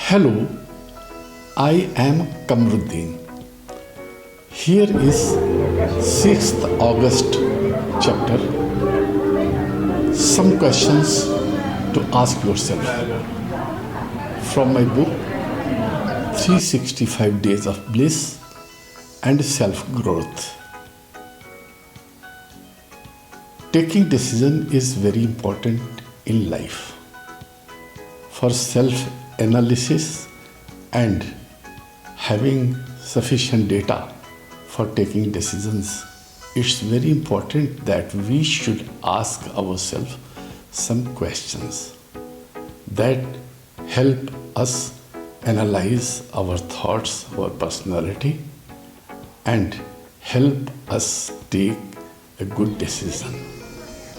Hello, I am Kamruddin. Here is 6th August chapter. Some questions to ask yourself from my book 365 Days of Bliss and Self-Growth. Taking decision is very important in life. For self-analysis and having sufficient data for taking decisions, it's very important that we should ask ourselves some questions that help us analyze our thoughts, our personality, and help us take a good decision.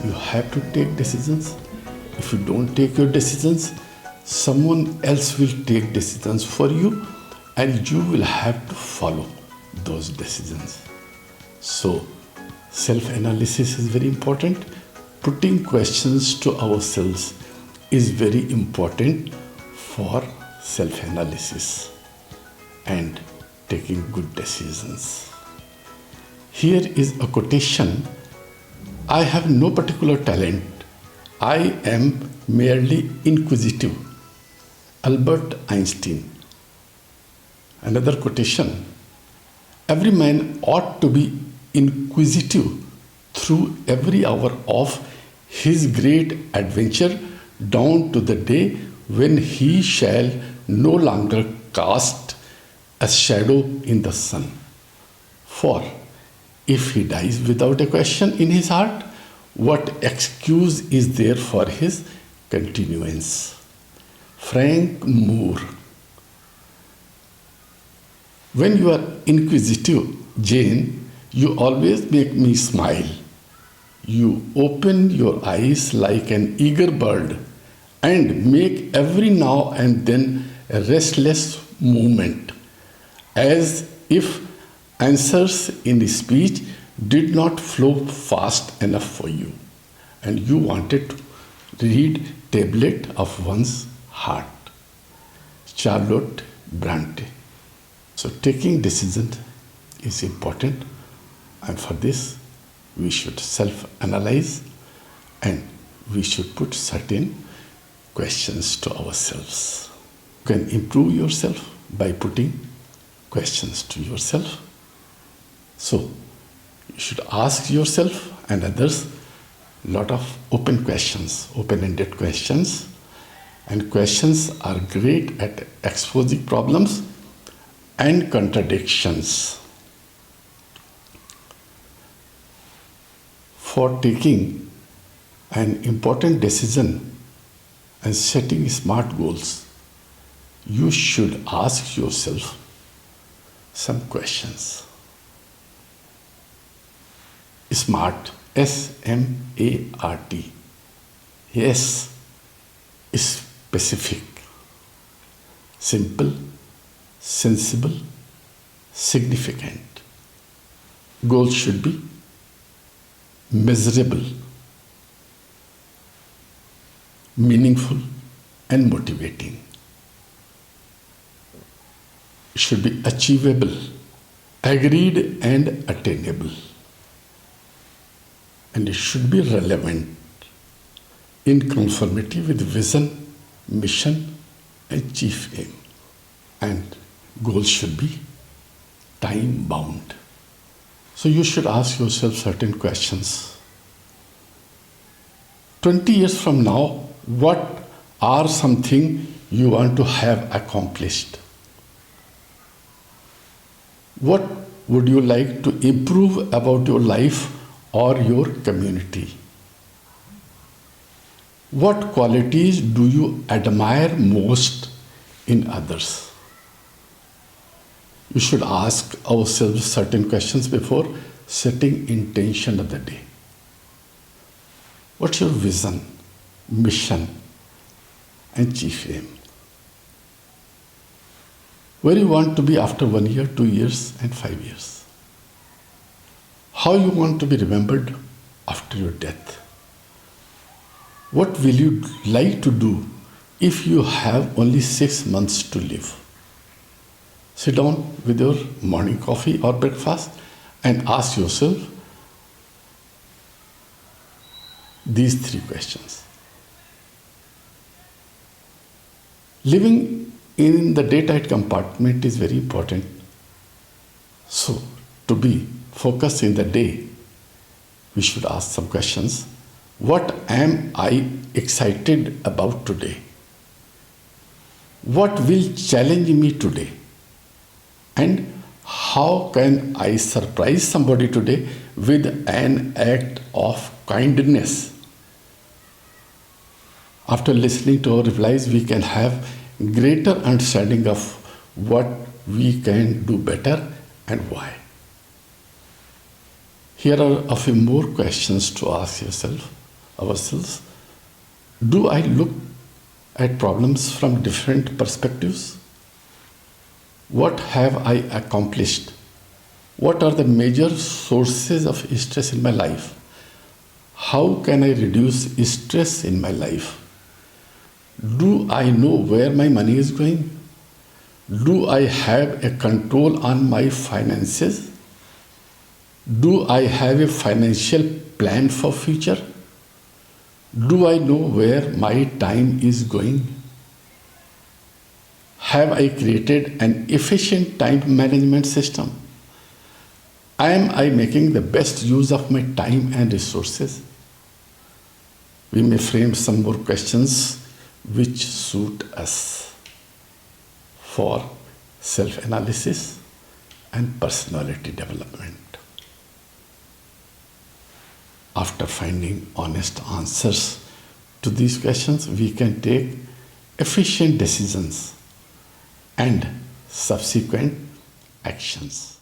You have to take decisions. If you don't take your decisions, someone else will take decisions for you and you will have to follow those decisions. So, self-analysis is very important. Putting questions to ourselves is very important for self-analysis and taking good decisions. Here is a quotation. I have no particular talent. I am merely inquisitive. Albert Einstein. Another quotation. Every man ought to be inquisitive through every hour of his great adventure down to the day when he shall no longer cast a shadow in the sun. For if he dies without a question in his heart, what excuse is there for his continuance? Frank Moore. When you are inquisitive, Jane, you always make me smile. You open your eyes like an eager bird and make every now and then a restless movement, as if answers in speech did not flow fast enough for you, and you wanted to read tablet of one's heart. Charlotte Brontë. So taking decisions is important, and for this we should self-analyze and we should put certain questions to ourselves. You can improve yourself by putting questions to yourself. So you should ask yourself and others a lot of open questions, open-ended questions. And questions are great at exposing problems and contradictions. For taking an important decision and setting smart goals, you should ask yourself some questions. SMART, S-M-A-R-T. Yes, specific, simple, sensible, significant. Goals should be measurable, meaningful, and motivating. It should be achievable, agreed, and attainable. And it should be relevant, in conformity with vision, mission, and chief aim. And goals should be time bound. So you should ask yourself certain questions. 20 years from now, what are something you want to have accomplished? What would you like to improve about your life or your community? What qualities do you admire most in others? We should ask ourselves certain questions before setting intention of the day. What's your vision, mission, and chief aim? Where you want to be after 1 year, 2 years, and 5 years? How you want to be remembered after your death? What will you like to do If you have only 6 months to live, sit down with your morning coffee or breakfast and ask yourself these 3 questions. Living in the daytime compartment is very important. So, to be focused in the day, we should ask some questions. What am I excited about today? What will challenge me today? And how can I surprise somebody today with an act of kindness? After listening to our replies, we can have greater understanding of what we can do better and why. Here are a few more questions to ask ourselves. Do I look at problems from different perspectives? What have I accomplished? What are the major sources of stress in my life? How can I reduce stress in my life? Do I know where my money is going? Do I have a control on my finances? Do I have a financial plan for future? Do I know where my time is going? Have I created an efficient time management system? Am I making the best use of my time and resources? We may frame some more questions which suit us for self-analysis and personality development. After finding honest answers to these questions, we can take efficient decisions and subsequent actions.